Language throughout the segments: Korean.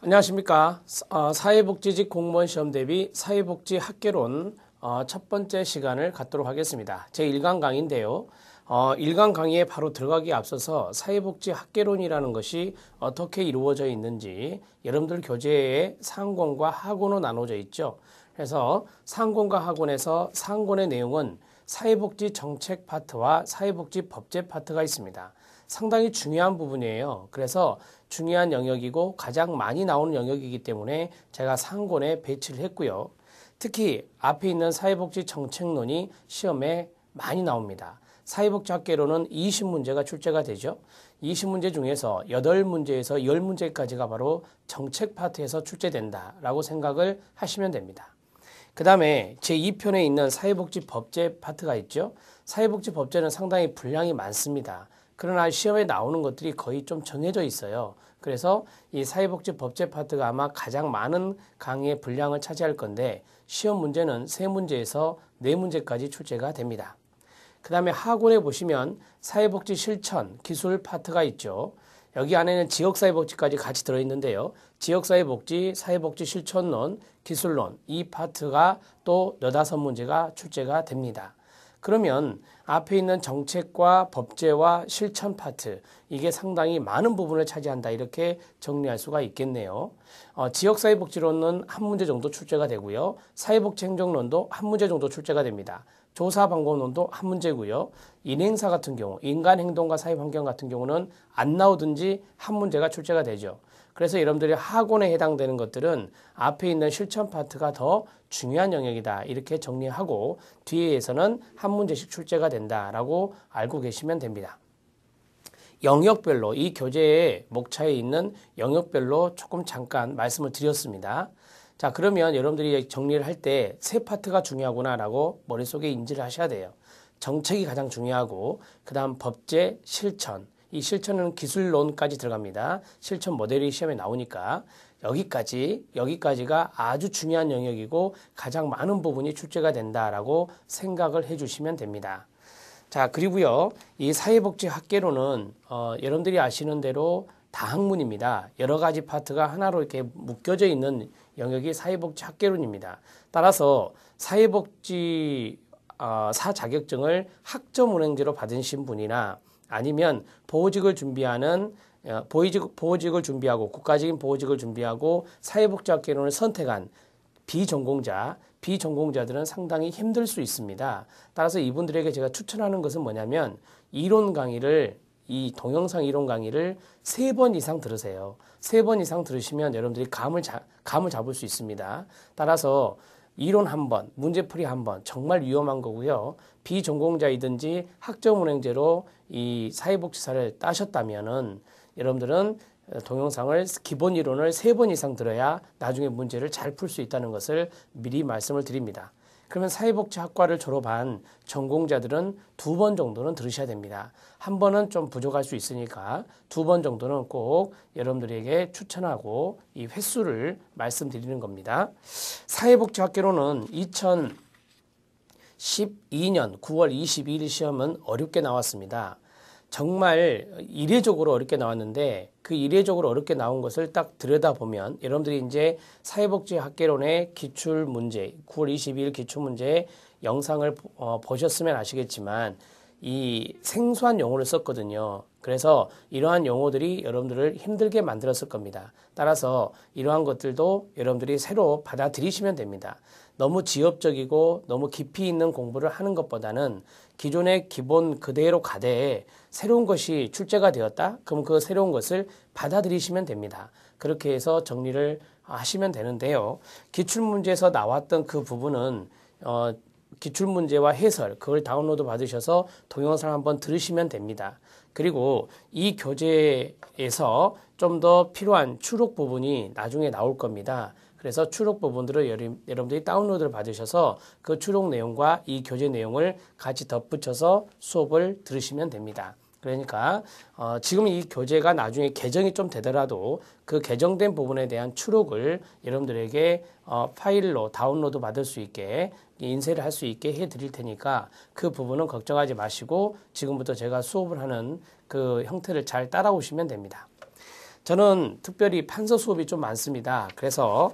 안녕하십니까. 사회복지직 공무원 시험 대비 사회복지 학개론 첫 번째 시간을 갖도록 하겠습니다. 제 1강 강의인데요. 1강 강의에 바로 들어가기에 앞서서 사회복지 학개론이라는 것이 어떻게 이루어져 있는지 여러분들 교재에 상권과 하권으로 나눠져 있죠. 그래서 상권과 하권에서 상권의 내용은 사회복지 정책 파트와 사회복지 법제 파트가 있습니다. 상당히 중요한 부분이에요. 그래서 중요한 영역이고 가장 많이 나오는 영역이기 때문에 제가 상권에 배치를 했고요. 특히 앞에 있는 사회복지 정책론이 시험에 많이 나옵니다. 사회복지 학개론은 20문제가 출제가 되죠. 20문제 중에서 8문제에서 10문제까지가 바로 정책 파트에서 출제된다라고 생각을 하시면 됩니다. 그 다음에 제2편에 있는 사회복지 법제 파트가 있죠. 사회복지 법제는 상당히 분량이 많습니다. 그러나 시험에 나오는 것들이 거의 좀 정해져 있어요. 그래서 이 사회복지 법제 파트가 아마 가장 많은 강의의 분량을 차지할 건데 시험 문제는 3문제에서 4문제까지 출제가 됩니다. 그 다음에 하권에 보시면 사회복지 실천, 기술 파트가 있죠. 여기 안에는 지역사회복지까지 같이 들어있는데요. 지역사회복지, 사회복지 실천론, 기술론 이 파트가 또 15문제가 출제가 됩니다. 그러면 앞에 있는 정책과 법제와 실천 파트 이게 상당히 많은 부분을 차지한다 이렇게 정리할 수가 있겠네요. 지역사회복지론은 한 문제 정도 출제가 되고요. 사회복지행정론도 한 문제 정도 출제가 됩니다. 조사방법론도 한 문제고요. 인행사 같은 경우 인간행동과 사회환경 같은 경우는 안 나오든지 한 문제가 출제가 되죠. 그래서 여러분들이 하권에 해당되는 것들은 앞에 있는 실천 파트가 더 중요한 영역이다 이렇게 정리하고 뒤에서는 한 문제씩 출제가 된다라고 알고 계시면 됩니다. 영역별로 이 교재의 목차에 있는 영역별로 조금 잠깐 말씀을 드렸습니다. 자, 그러면 여러분들이 정리를 할 때 세 파트가 중요하구나라고 머릿속에 인지를 하셔야 돼요. 정책이 가장 중요하고 그 다음 법제, 실천 이 실천은 기술론까지 들어갑니다. 실천 모델이 시험에 나오니까 여기까지가 아주 중요한 영역이고 가장 많은 부분이 출제가 된다라고 생각을 해주시면 됩니다. 자, 그리고요 이 사회복지 학개론은 여러분들이 아시는 대로 다학문입니다. 여러 가지 파트가 하나로 이렇게 묶여져 있는 영역이 사회복지 학개론입니다. 따라서 사회복지 사 자격증을 학점운행제로 받으신 분이나 아니면 보호직을 준비하고 국가적인 보호직을 준비하고 사회복지학개론을 선택한 비전공자들은 상당히 힘들 수 있습니다. 따라서 이분들에게 제가 추천하는 것은 뭐냐면 이론 강의를 이 동영상 이론 강의를 3번 이상 들으세요. 3번 이상 들으시면 여러분들이 감을 잡을 수 있습니다. 따라서 이론 1번, 문제풀이 1번 정말 위험한 거고요. 비전공자이든지 학점운행제로 이 사회복지사를 따셨다면은 여러분들은 동영상을 기본 이론을 3번 이상 들어야 나중에 문제를 잘 풀 수 있다는 것을 미리 말씀을 드립니다. 그러면 사회복지학과를 졸업한 전공자들은 2번 정도는 들으셔야 됩니다. 1번은 좀 부족할 수 있으니까 2번 정도는 꼭 여러분들에게 추천하고 이 횟수를 말씀드리는 겁니다. 사회복지학개론은 2012년 9월 22일 시험은 어렵게 나왔습니다. 정말 이례적으로 어렵게 나왔는데 그 이례적으로 어렵게 나온 것을 딱 들여다보면 여러분들이 이제 사회복지 학개론의 기출문제 9월 22일 기출문제 영상을 보셨으면 아시겠지만 이 생소한 용어를 썼거든요. 그래서 이러한 용어들이 여러분들을 힘들게 만들었을 겁니다. 따라서 이러한 것들도 여러분들이 새로 받아들이시면 됩니다. 너무 지엽적이고 너무 깊이 있는 공부를 하는 것보다는 기존의 기본 그대로 가되 새로운 것이 출제가 되었다? 그럼 그 새로운 것을 받아들이시면 됩니다. 그렇게 해서 정리를 하시면 되는데요. 기출문제에서 나왔던 그 부분은 기출문제와 해설 그걸 다운로드 받으셔서 동영상 한번 들으시면 됩니다. 그리고 이 교재에서 좀 더 필요한 추록 부분이 나중에 나올 겁니다. 그래서 추록 부분들을 여러분들이 다운로드를 받으셔서 그 추록 내용과 이 교재 내용을 같이 덧붙여서 수업을 들으시면 됩니다. 그러니까 지금 이 교재가 나중에 개정이 좀 되더라도 그 개정된 부분에 대한 추록을 여러분들에게 파일로 다운로드 받을 수 있게 인쇄를 할 수 있게 해드릴 테니까 그 부분은 걱정하지 마시고 지금부터 제가 수업을 하는 그 형태를 잘 따라오시면 됩니다. 저는 특별히 판서 수업이 좀 많습니다. 그래서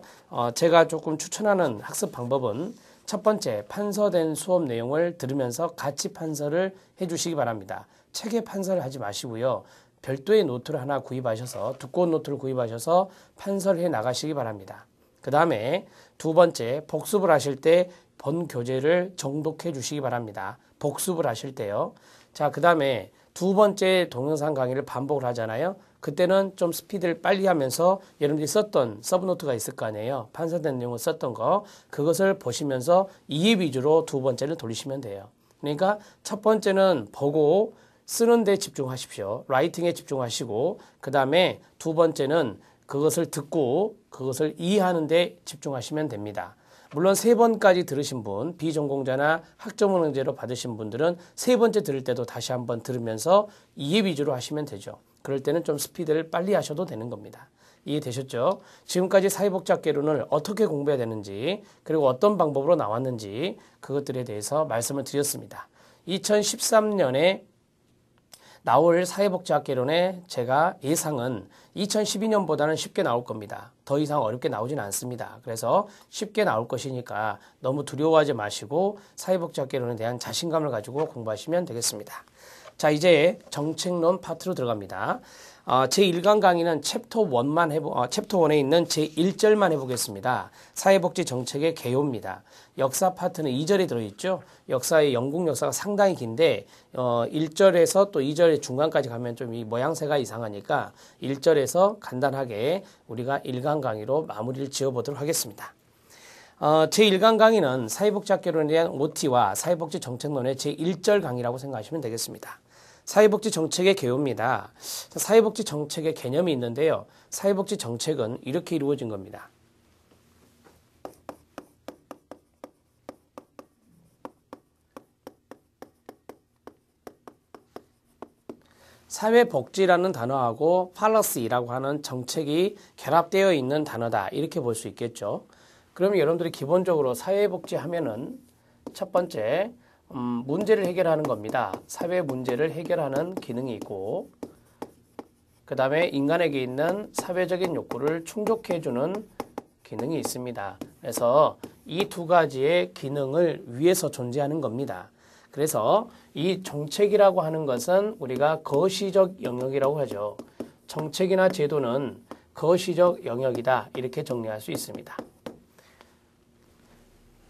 제가 조금 추천하는 학습 방법은 첫 번째, 판서된 수업 내용을 들으면서 같이 판서를 해주시기 바랍니다. 책에 판서를 하지 마시고요. 별도의 노트를 하나 구입하셔서, 두꺼운 노트를 구입하셔서 판서를 해 나가시기 바랍니다. 그 다음에 두 번째, 복습을 하실 때 본 교재를 정독해 주시기 바랍니다. 복습을 하실 때요. 자, 그 다음에 두 번째 동영상 강의를 반복을 하잖아요. 그때는 좀 스피드를 빨리 하면서 여러분들이 썼던 서브노트가 있을 거 아니에요. 판서된 내용을 썼던 거, 그것을 보시면서 이해 위주로 두 번째를 돌리시면 돼요. 그러니까 첫 번째는 보고 쓰는 데 집중하십시오. 라이팅에 집중하시고, 그 다음에 두 번째는 그것을 듣고 그것을 이해하는 데 집중하시면 됩니다. 물론 세 번까지 들으신 분, 비전공자나 학점은행제로 받으신 분들은 세 번째 들을 때도 다시 한번 들으면서 이해 위주로 하시면 되죠. 그럴 때는 좀 스피드를 빨리 하셔도 되는 겁니다. 이해되셨죠? 지금까지 사회복지학개론을 어떻게 공부해야 되는지, 그리고 어떤 방법으로 나왔는지 그것들에 대해서 말씀을 드렸습니다. 2013년에 나올 사회복지학개론의 제가 예상은 2012년보다는 쉽게 나올 겁니다. 더 이상 어렵게 나오진 않습니다. 그래서 쉽게 나올 것이니까 너무 두려워하지 마시고 사회복지학개론에 대한 자신감을 가지고 공부하시면 되겠습니다. 자, 이제 정책론 파트로 들어갑니다. 제1강 강의는 챕터 1에 있는 제1절만 해보겠습니다. 사회복지 정책의 개요입니다. 역사 파트는 2절에 들어있죠. 역사의 영국 역사가 상당히 긴데 1절에서 또 2절의 중간까지 가면 좀 이 모양새가 이상하니까 1절에서 간단하게 우리가 1강 강의로 마무리를 지어보도록 하겠습니다. 제1강 강의는 사회복지학개론에 대한 OT와 사회복지 정책론의 제1절 강의라고 생각하시면 되겠습니다. 사회복지 정책의 개요입니다. 사회복지 정책의 개념이 있는데요. 사회복지 정책은 이렇게 이루어진 겁니다. 사회복지라는 단어하고 policy라고 하는 정책이 결합되어 있는 단어다. 이렇게 볼 수 있겠죠. 그러면 여러분들이 기본적으로 사회복지 하면은 첫 번째 문제를 해결하는 겁니다. 사회 문제를 해결하는 기능이 있고, 그 다음에 인간에게 있는 사회적인 욕구를 충족해주는 기능이 있습니다. 그래서 이 두 가지의 기능을 위해서 존재하는 겁니다. 그래서 이 정책이라고 하는 것은 우리가 거시적 영역이라고 하죠. 정책이나 제도는 거시적 영역이다. 이렇게 정리할 수 있습니다.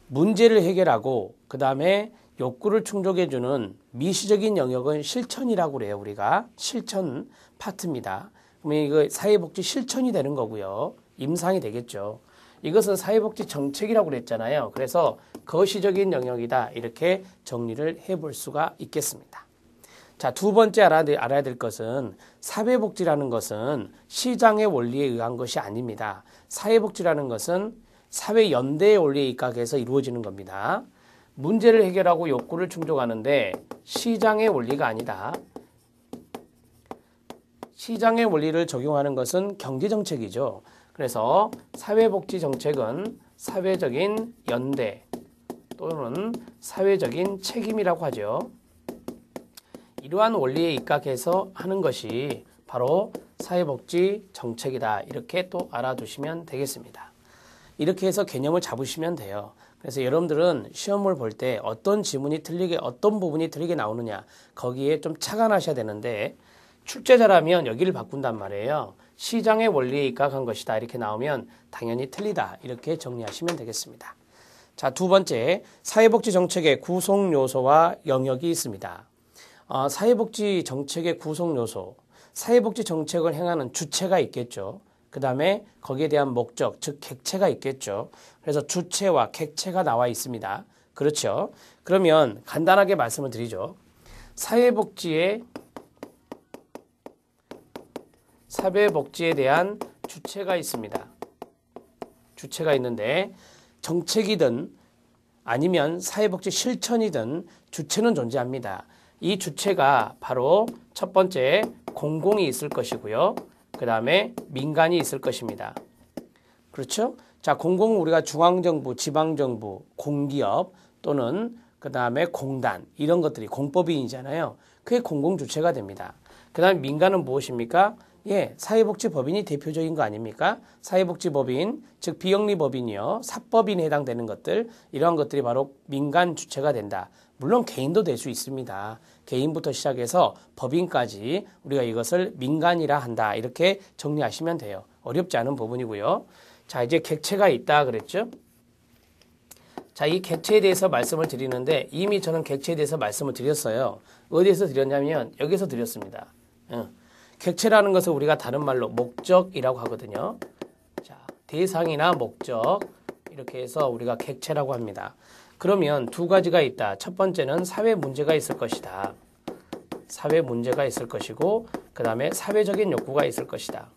문제를 해결하고 그 다음에 욕구를 충족해주는 미시적인 영역은 실천이라고 그래요. 우리가 실천 파트입니다. 그러면 이거 사회복지 실천이 되는 거고요. 임상이 되겠죠. 이것은 사회복지 정책이라고 그랬잖아요. 그래서 거시적인 영역이다. 이렇게 정리를 해볼 수가 있겠습니다. 자, 두 번째 알아야 될 것은 사회복지라는 것은 시장의 원리에 의한 것이 아닙니다. 사회복지라는 것은 사회연대의 원리에 입각해서 이루어지는 겁니다. 문제를 해결하고 욕구를 충족하는데 시장의 원리가 아니다. 시장의 원리를 적용하는 것은 경제정책이죠. 그래서 사회복지 정책은 사회적인 연대 또는 사회적인 책임이라고 하죠. 이러한 원리에 입각해서 하는 것이 바로 사회복지 정책이다. 이렇게 또 알아두시면 되겠습니다. 이렇게 해서 개념을 잡으시면 돼요. 그래서 여러분들은 시험을 볼 때 어떤 지문이 틀리게, 어떤 부분이 틀리게 나오느냐, 거기에 좀 착안하셔야 되는데, 출제자라면 여기를 바꾼단 말이에요. 시장의 원리에 입각한 것이다. 이렇게 나오면 당연히 틀리다. 이렇게 정리하시면 되겠습니다. 자, 두 번째, 사회복지 정책의 구성 요소와 영역이 있습니다. 사회복지 정책의 구성 요소, 사회복지 정책을 행하는 주체가 있겠죠. 그 다음에 거기에 대한 목적, 즉 객체가 있겠죠. 그래서 주체와 객체가 나와 있습니다. 그렇죠. 그러면 간단하게 말씀을 드리죠. 사회복지에 대한 주체가 있습니다. 주체가 있는데 정책이든 아니면 사회복지 실천이든 주체는 존재합니다. 이 주체가 바로 첫 번째 공공이 있을 것이고요. 그 다음에 민간이 있을 것입니다. 그렇죠? 자, 공공은 우리가 중앙정부, 지방정부, 공기업 또는 그 다음에 공단 이런 것들이 공법인이잖아요. 그게 공공주체가 됩니다. 그 다음에 민간은 무엇입니까? 예, 사회복지법인이 대표적인 거 아닙니까? 사회복지법인, 즉 비영리법인이요, 사법인에 해당되는 것들, 이러한 것들이 바로 민간 주체가 된다. 물론 개인도 될 수 있습니다. 개인부터 시작해서 법인까지 우리가 이것을 민간이라 한다. 이렇게 정리하시면 돼요. 어렵지 않은 부분이고요. 자, 이제 객체가 있다 그랬죠? 자, 이 객체에 대해서 말씀을 드리는데 이미 저는 객체에 대해서 말씀을 드렸어요. 어디에서 드렸냐면 여기서 드렸습니다. 객체라는 것을 우리가 다른 말로 목적이라고 하거든요. 자, 대상이나 목적 이렇게 해서 우리가 객체라고 합니다. 그러면 두 가지가 있다. 첫 번째는 사회 문제가 있을 것이다. 사회 문제가 있을 것이고 그 다음에 사회적인 욕구가 있을 것이다.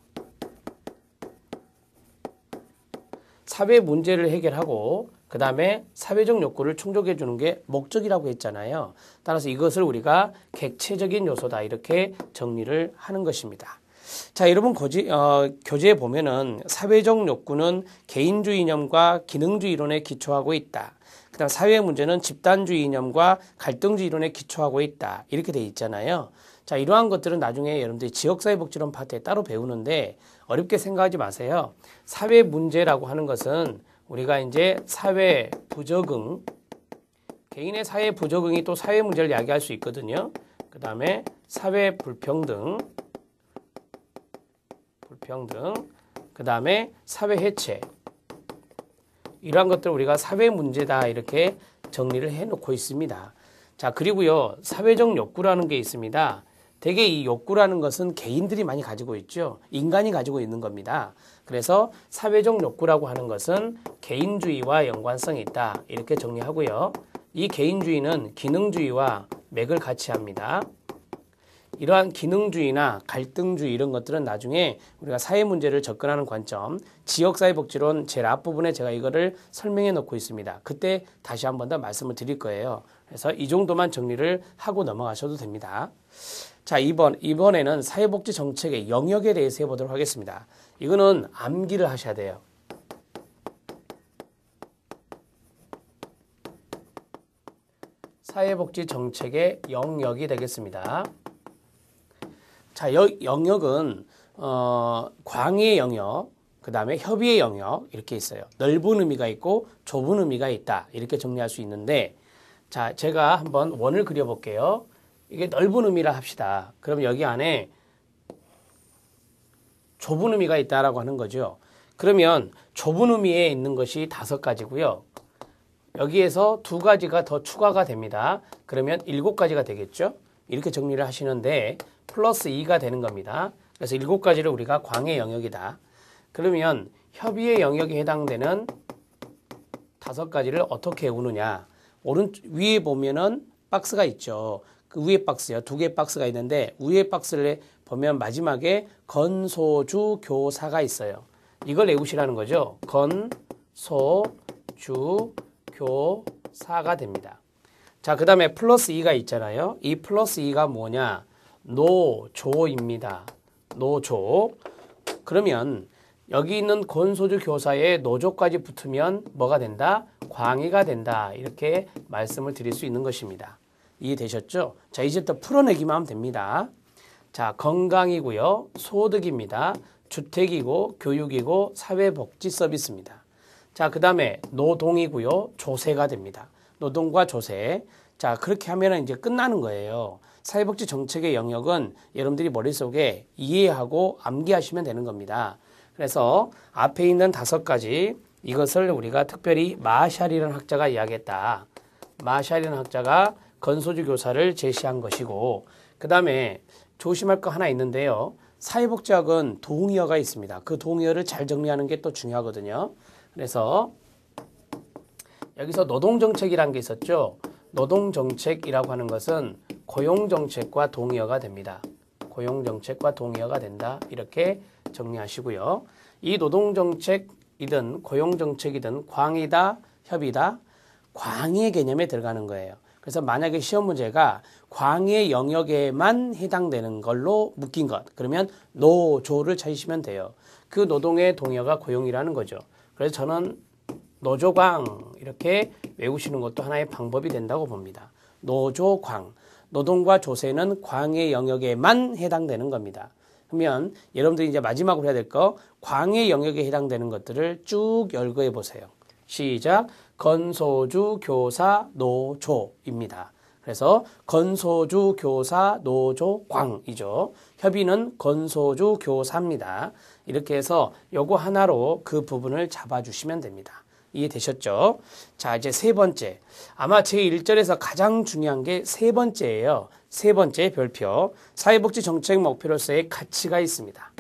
사회 문제를 해결하고 그 다음에 사회적 욕구를 충족해 주는 게 목적이라고 했잖아요. 따라서 이것을 우리가 객체적인 요소다 이렇게 정리를 하는 것입니다. 자, 여러분 교재에 보면은 사회적 욕구는 개인주의 이념과 기능주의 이론에 기초하고 있다. 그 다음 사회 문제는 집단주의 이념과 갈등주의 이론에 기초하고 있다. 이렇게 돼 있잖아요. 자, 이러한 것들은 나중에 여러분들이 지역사회복지론 파트에 따로 배우는데 어렵게 생각하지 마세요. 사회 문제라고 하는 것은 우리가 이제 사회 부적응, 개인의 사회 부적응이 또 사회 문제를 야기할 수 있거든요. 그 다음에 사회 불평등, 그 다음에 사회 해체. 이러한 것들을 우리가 사회 문제다 이렇게 정리를 해놓고 있습니다. 자, 그리고요, 사회적 욕구라는 게 있습니다. 대개 이 욕구라는 것은 개인들이 많이 가지고 있죠. 인간이 가지고 있는 겁니다. 그래서 사회적 욕구라고 하는 것은 개인주의와 연관성이 있다. 이렇게 정리하고요. 이 개인주의는 기능주의와 맥을 같이 합니다. 이러한 기능주의나 갈등주의 이런 것들은 나중에 우리가 사회 문제를 접근하는 관점, 지역사회복지론 제일 앞부분에 제가 이거를 설명해 놓고 있습니다. 그때 다시 한 번 더 말씀을 드릴 거예요. 그래서 이 정도만 정리를 하고 넘어가셔도 됩니다. 자, 이번에는 사회복지 정책의 영역에 대해서 해보도록 하겠습니다. 이거는 암기를 하셔야 돼요. 사회복지 정책의 영역이 되겠습니다. 자, 영역은 광의의 영역, 그 다음에 협의의 영역 이렇게 있어요. 넓은 의미가 있고 좁은 의미가 있다. 이렇게 정리할 수 있는데 자, 제가 한번 원을 그려볼게요. 이게 넓은 의미라 합시다. 그럼 여기 안에 좁은 의미가 있다라고 하는 거죠. 그러면 좁은 의미에 있는 것이 5가지고요. 여기에서 2가지가 더 추가가 됩니다. 그러면 7가지가 되겠죠. 이렇게 정리를 하시는데 플러스 2가 되는 겁니다. 그래서 7가지를 우리가 광의 영역이다. 그러면 협의의 영역에 해당되는 5가지를 어떻게 외우느냐. 위에 보면은 박스가 있죠. 그 위에 박스요. 2개의 박스가 있는데 위에 박스를 보면 마지막에 건소주 교사가 있어요. 이걸 외우시라는 거죠. 건소주 교사가 됩니다. 자, 그 다음에 플러스 2가 있잖아요. 이 플러스 2가 뭐냐? 노조입니다. 노조. 그러면 여기 있는 건소주 교사에 노조까지 붙으면 뭐가 된다? 광의가 된다. 이렇게 말씀을 드릴 수 있는 것입니다. 이해되셨죠? 자, 이제부터 풀어내기만 하면 됩니다. 자, 건강이고요. 소득입니다. 주택이고 교육이고 사회복지 서비스입니다. 자, 그 다음에 노동이고요. 조세가 됩니다. 노동과 조세. 자, 그렇게 하면 이제 끝나는 거예요. 사회복지 정책의 영역은 여러분들이 머릿속에 이해하고 암기하시면 되는 겁니다. 그래서 앞에 있는 5가지 이것을 우리가 특별히 마샬이라는 학자가 이야기했다. 마샬이라는 학자가 건소주 교사를 제시한 것이고 그 다음에 조심할 거 하나 있는데요. 사회복지학은 동의어가 있습니다. 그 동의어를 잘 정리하는 게 또 중요하거든요. 그래서 여기서 노동정책이라는 게 있었죠. 노동정책이라고 하는 것은 고용정책과 동의어가 됩니다. 고용정책과 동의어가 된다. 이렇게 정리하시고요. 이 노동정책이든 고용정책이든 광의다, 협의다, 광의의 개념에 들어가는 거예요. 그래서 만약에 시험 문제가 광의 영역에만 해당되는 걸로 묶인 것. 그러면 노조를 찾으시면 돼요. 그 노동의 동의어가 고용이라는 거죠. 그래서 저는 노조광 이렇게 외우시는 것도 하나의 방법이 된다고 봅니다. 노조광. 노동과 조세는 광의 영역에만 해당되는 겁니다. 그러면 여러분들이 이제 마지막으로 해야 될 거 광의 영역에 해당되는 것들을 쭉 열거해 보세요. 시작. 건소주, 교사, 노조입니다. 그래서 건소주, 교사, 노조, 광이죠. 협의는 건소주, 교사입니다. 이렇게 해서 요거 하나로 그 부분을 잡아주시면 됩니다. 이해되셨죠? 자, 이제 세 번째. 아마 제1절에서 가장 중요한 게 세 번째예요. 세 번째 별표. 사회복지 정책 목표로서의 가치가 있습니다.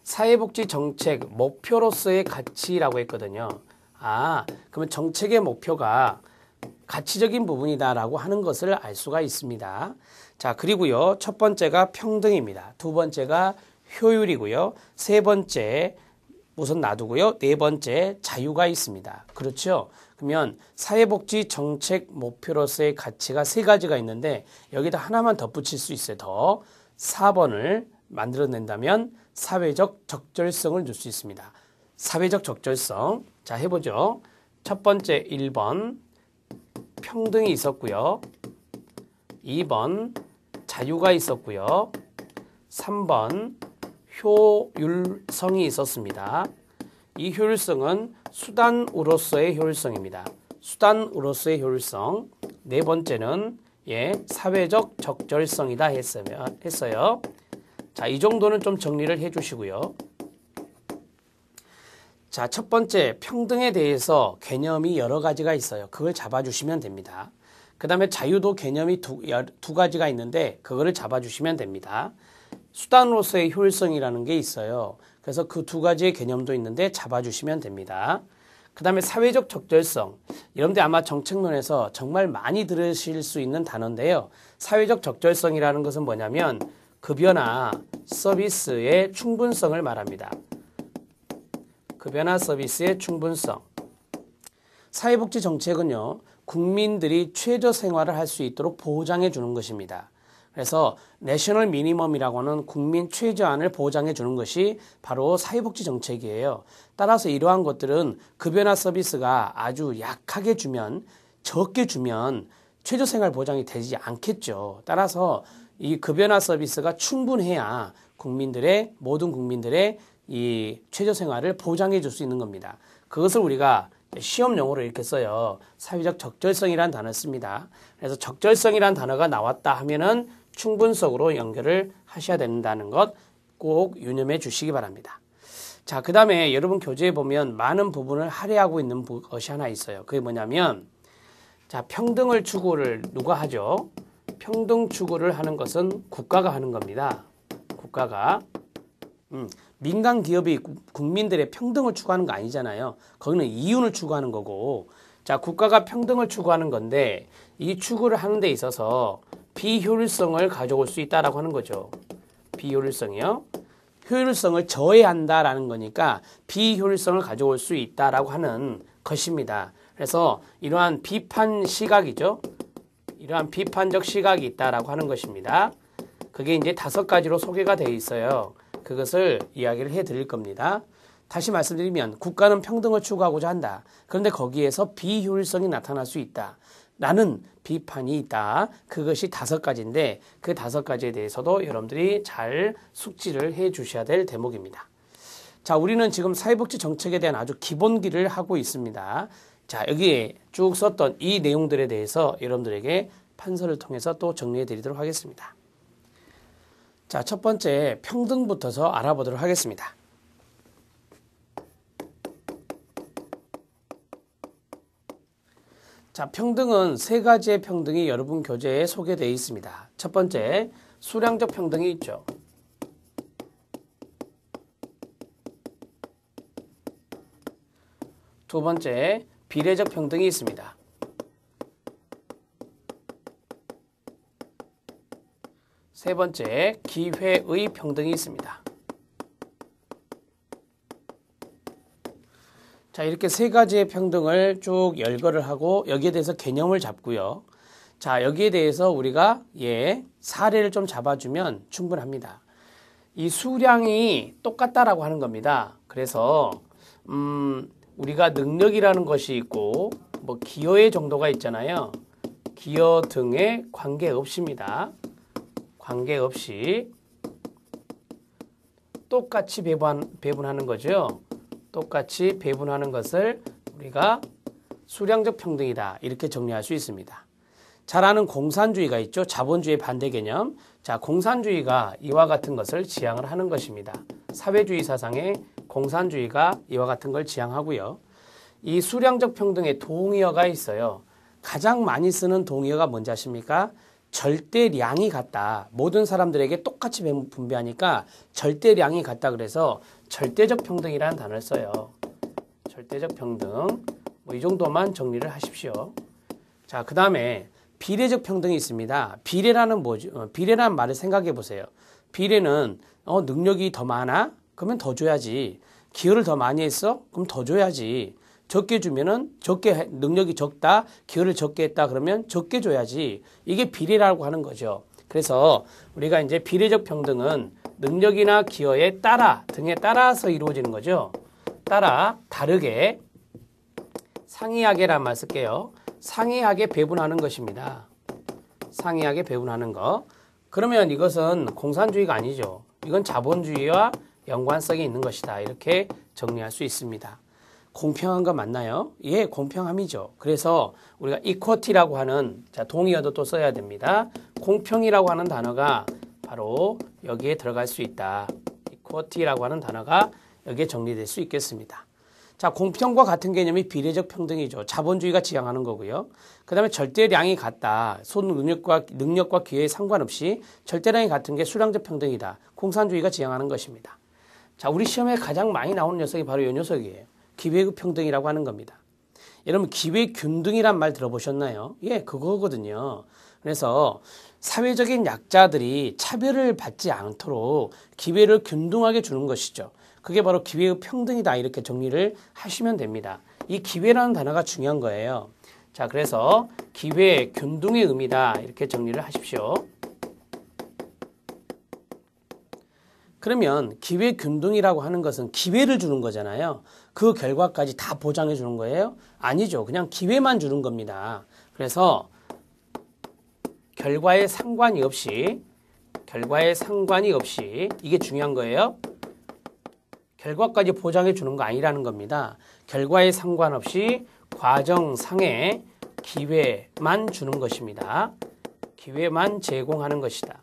사회복지 정책 목표로서의 가치라고 했거든요. 아, 그러면 정책의 목표가 가치적인 부분이다라고 하는 것을 알 수가 있습니다. 자, 그리고요. 첫 번째가 평등입니다. 두 번째가 효율이고요. 세 번째 우선 놔두고요. 네 번째 자유가 있습니다. 그렇죠? 그러면 사회복지 정책 목표로서의 가치가 세 가지가 있는데 여기다 하나만 덧붙일 수 있어요. 더 4번을 만들어낸다면 사회적 적절성을 넣을 수 있습니다. 사회적 적절성. 자, 해보죠. 첫 번째 1번 평등이 있었고요. 2번 자유가 있었고요. 3번 효율성이 있었습니다. 이 효율성은 수단으로서의 효율성입니다. 수단으로서의 효율성. 네 번째는 사회적 적절성이다 했어요. 자, 이 정도는 좀 정리를 해 주시고요. 자, 첫 번째 평등에 대해서 개념이 여러 가지가 있어요. 그걸 잡아주시면 됩니다. 그 다음에 자유도 개념이 두 가지가 있는데 그거를 잡아주시면 됩니다. 수단으로서의 효율성이라는 게 있어요. 그래서 그 두 가지의 개념도 있는데 잡아주시면 됩니다. 그 다음에 사회적 적절성. 여러분들 아마 정책론에서 정말 많이 들으실 수 있는 단어인데요. 사회적 적절성이라는 것은 뭐냐면 급여나 서비스의 충분성을 말합니다. 급여나 서비스의 충분성. 사회복지 정책은요, 국민들이 최저 생활을 할 수 있도록 보장해 주는 것입니다. 그래서 내셔널 미니멈이라고 하는 국민 최저한을 보장해 주는 것이 바로 사회복지 정책이에요. 따라서 이러한 것들은 급여나 서비스가 아주 약하게 주면, 적게 주면 최저생활 보장이 되지 않겠죠. 따라서 이 급여나 서비스가 충분해야 모든 국민들의 이 최저생활을 보장해 줄 수 있는 겁니다. 그것을 우리가 시험 용어로 이렇게 써요. 사회적 적절성이라는 단어를 씁니다. 그래서 적절성이라는 단어가 나왔다 하면은 충분성으로 연결을 하셔야 된다는 것 꼭 유념해 주시기 바랍니다. 자, 그 다음에 여러분 교재에 보면 많은 부분을 할애하고 있는 것이 하나 있어요. 그게 뭐냐면, 자, 평등을 추구를 누가 하죠? 평등 추구를 하는 것은 국가가 하는 겁니다. 국가가. 민간 기업이 국민들의 평등을 추구하는 거 아니잖아요. 거기는 이윤을 추구하는 거고, 자, 국가가 평등을 추구하는 건데 이 추구를 하는 데 있어서 비효율성을 가져올 수 있다라고 하는 거죠. 비효율성이요. 효율성을 저해한다라는 거니까 비효율성을 가져올 수 있다라고 하는 것입니다. 그래서 이러한 비판 시각이죠. 이러한 비판적 시각이 있다라고 하는 것입니다. 그게 이제 5가지로 소개가 되어 있어요. 그것을 이야기를 해 드릴 겁니다. 다시 말씀드리면 국가는 평등을 추구하고자 한다. 그런데 거기에서 비효율성이 나타날 수 있다. 라는 비판이 있다. 그것이 5가지인데 그 5가지에 대해서도 여러분들이 잘 숙지를 해 주셔야 될 대목입니다. 자, 우리는 지금 사회복지 정책에 대한 아주 기본기를 하고 있습니다. 자, 여기에 쭉 썼던 이 내용들에 대해서 여러분들에게 판서를 통해서 또 정리해 드리도록 하겠습니다. 자, 첫 번째 평등부터서 알아보도록 하겠습니다. 자, 평등은 3가지의 평등이 여러분 교재에 소개되어 있습니다. 첫 번째, 수량적 평등이 있죠. 두 번째, 비례적 평등이 있습니다. 세 번째, 기회의 평등이 있습니다. 자, 이렇게 3가지의 평등을 쭉 열거를 하고 여기에 대해서 개념을 잡고요. 자, 여기에 대해서 우리가 사례를 좀 잡아주면 충분합니다. 이 수량이 똑같다라고 하는 겁니다. 그래서 우리가 능력이라는 것이 있고 뭐 기여의 정도가 있잖아요. 기여 등에 관계없습니다. 관계없이 똑같이 배분하는 거죠. 똑같이 배분하는 것을 우리가 수량적 평등이다 이렇게 정리할 수 있습니다. 잘 아는 공산주의가 있죠. 자본주의 반대 개념. 자, 공산주의가 이와 같은 것을 지향을 하는 것입니다. 사회주의 사상의 공산주의가 이와 같은 걸 지향하고요. 이 수량적 평등의 동의어가 있어요. 가장 많이 쓰는 동의어가 뭔지 아십니까? 절대량이 같다. 모든 사람들에게 똑같이 분배하니까 절대량이 같다 그래서 절대적 평등이라는 단어를 써요. 절대적 평등. 뭐 이 정도만 정리를 하십시오. 자, 그 다음에 비례적 평등이 있습니다. 비례라는 뭐죠? 비례라는 말을 생각해 보세요. 비례는 능력이 더 많아? 그러면 더 줘야지. 기여를 더 많이 했어? 그럼 더 줘야지. 적게 주면은 능력이 적다, 기여를 적게 했다 그러면 적게 줘야지. 이게 비례라고 하는 거죠. 그래서 우리가 이제 비례적 평등은 능력이나 기여에 따라 등에 따라서 이루어지는 거죠. 다르게 상이하게란 말 쓸게요. 상이하게 배분하는 것입니다. 상이하게 배분하는 거. 그러면 이것은 공산주의가 아니죠. 이건 자본주의와 연관성이 있는 것이다. 이렇게 정리할 수 있습니다. 공평한 거 맞나요? 예, 공평함이죠. 그래서 우리가 equity라고 하는 동의어도 또 써야 됩니다. 공평이라고 하는 단어가 바로 여기에 들어갈 수 있다. equity라고 하는 단어가 여기에 정리될 수 있겠습니다. 자, 공평과 같은 개념이 비례적 평등이죠. 자본주의가 지향하는 거고요. 그 다음에 절대량이 같다. 능력과 기회에 상관없이 절대량이 같은 게 수량적 평등이다. 공산주의가 지향하는 것입니다. 자, 우리 시험에 가장 많이 나오는 녀석이 바로 이 녀석이에요. 기회의 평등이라고 하는 겁니다. 여러분 기회균등이란 말 들어보셨나요? 예, 그거거든요. 그래서 사회적인 약자들이 차별을 받지 않도록 기회를 균등하게 주는 것이죠. 그게 바로 기회의 평등이다 이렇게 정리를 하시면 됩니다. 이 기회라는 단어가 중요한 거예요. 자, 그래서 기회 균등의 의미다 이렇게 정리를 하십시오. 그러면 기회 균등이라고 하는 것은 기회를 주는 거잖아요. 그 결과까지 다 보장해 주는 거예요? 아니죠. 그냥 기회만 주는 겁니다. 그래서 결과에 상관이 없이 이게 중요한 거예요. 결과까지 보장해 주는 거 아니라는 겁니다. 결과에 상관없이 과정상의 기회만 주는 것입니다. 기회만 제공하는 것이다.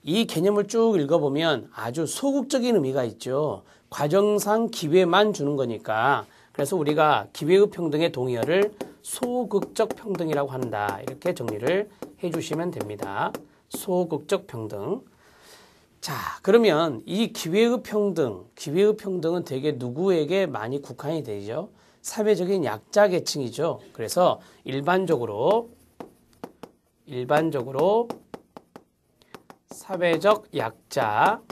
이 개념을 쭉 읽어보면 아주 소극적인 의미가 있죠. 과정상 기회만 주는 거니까. 그래서 우리가 기회의 평등의 동의어를 소극적 평등이라고 한다. 이렇게 정리를 해주시면 됩니다. 소극적 평등. 자, 그러면 이 기회의 평등은 되게 누구에게 많이 국한이 되죠? 사회적인 약자 계층이죠. 그래서 일반적으로 사회적 약자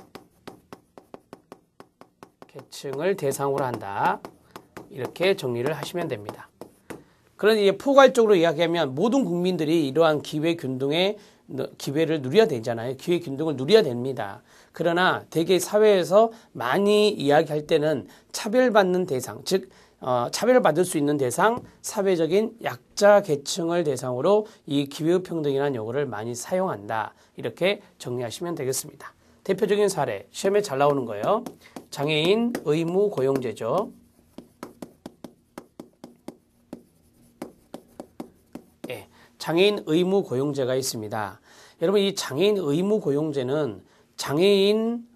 계층을 대상으로 한다. 이렇게 정리를 하시면 됩니다. 그런데 이제 포괄적으로 이야기하면 모든 국민들이 이러한 기회균등의 기회를 누려야 되잖아요. 기회균등을 누려야 됩니다. 그러나 대개 사회에서 많이 이야기할 때는 차별받는 대상, 즉 차별받을 수 있는 대상, 사회적인 약자 계층을 대상으로 이 기회평등이라는 용어를 많이 사용한다. 이렇게 정리하시면 되겠습니다. 대표적인 사례, 시험에 잘 나오는 거예요. 장애인 의무 고용제죠. 예, 장애인 의무 고용제가 있습니다. 여러분 이 장애인 의무 고용제는 장애인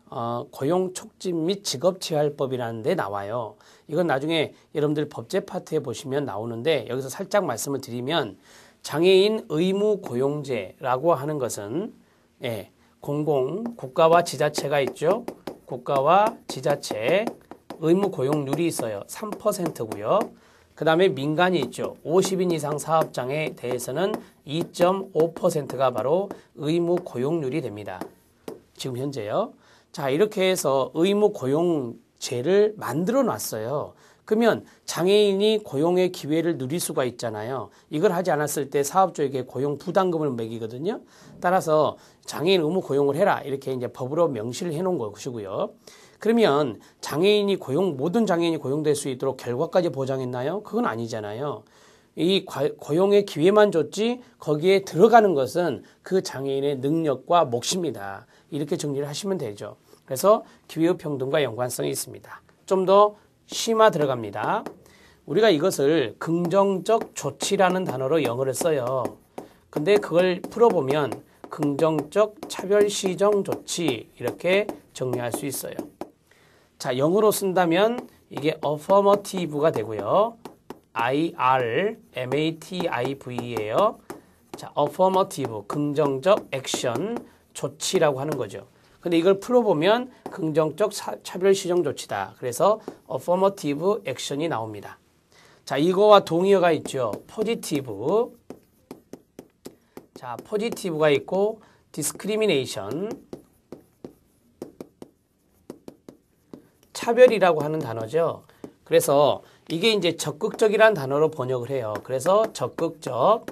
고용 촉진 및 직업재활법이라는 데 나와요. 이건 나중에 여러분들 법제 파트에 보시면 나오는데 여기서 살짝 말씀을 드리면 장애인 의무 고용제라고 하는 것은 국가와 지자체가 있죠. 국가와 지자체 의무 고용률이 있어요. 3%고요. 그 다음에 민간이 있죠. 50인 이상 사업장에 대해서는 2.5%가 바로 의무 고용률이 됩니다. 지금 현재요. 자, 이렇게 해서 의무 고용제를 만들어 놨어요. 그러면 장애인이 고용의 기회를 누릴 수가 있잖아요. 이걸 하지 않았을 때 사업주에게 고용 부담금을 매기거든요. 따라서 장애인 의무 고용을 해라. 이렇게 이제 법으로 명시를 해 놓은 것이고요. 그러면 모든 장애인이 고용될 수 있도록 결과까지 보장했나요? 그건 아니잖아요. 이 고용의 기회만 줬지 거기에 들어가는 것은 그 장애인의 능력과 몫입니다. 이렇게 정리를 하시면 되죠. 그래서 기회의 평등과 연관성이 있습니다. 좀 더 심화 들어갑니다. 우리가 이것을 긍정적 조치라는 단어로 영어를 써요. 근데 그걸 풀어보면 긍정적 차별 시정 조치 이렇게 정리할 수 있어요. 자, 영어로 쓴다면 이게 affirmative가 되고요. IRMATIVE예요. 자, affirmative 긍정적 액션 조치라고 하는 거죠. 근데 이걸 풀어보면 긍정적 차별 시정 조치다. 그래서 affirmative action이 나옵니다. 자, 이거와 동의어가 있죠. positive. 자, positive가 있고 discrimination. 차별이라고 하는 단어죠. 그래서 이게 이제 적극적이라는 단어로 번역을 해요. 그래서 적극적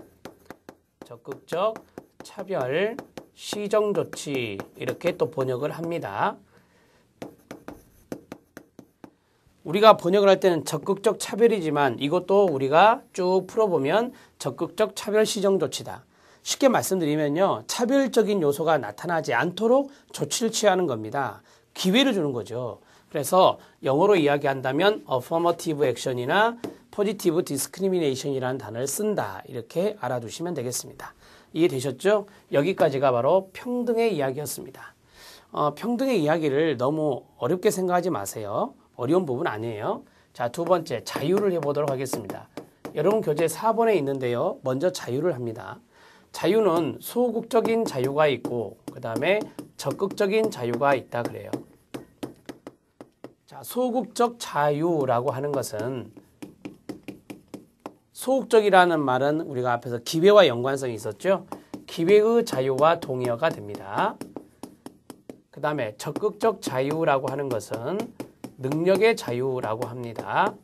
차별 시정 조치 이렇게 또 번역을 합니다. 우리가 번역을 할 때는 적극적 차별이지만 이것도 우리가 쭉 풀어보면 적극적 차별 시정 조치다. 쉽게 말씀드리면요. 차별적인 요소가 나타나지 않도록 조치를 취하는 겁니다. 기회를 주는 거죠. 그래서 영어로 이야기한다면 affirmative action이나 positive discrimination이라는 단어를 쓴다. 이렇게 알아두시면 되겠습니다. 이해되셨죠? 여기까지가 바로 평등의 이야기였습니다. 평등의 이야기를 너무 어렵게 생각하지 마세요. 어려운 부분 아니에요. 자, 두 번째 자유를 해보도록 하겠습니다. 여러분 교재 4번에 있는데요. 먼저 자유를 합니다. 자유는 소극적인 자유가 있고 그 다음에 적극적인 자유가 있다 그래요. 자, 소극적 자유라고 하는 것은 소극적이라는 말은 우리가 앞에서 기회와 연관성이 있었죠. 기회의 자유와 동의어가 됩니다. 그 다음에 적극적 자유라고 하는 것은 능력의 자유라고 합니다.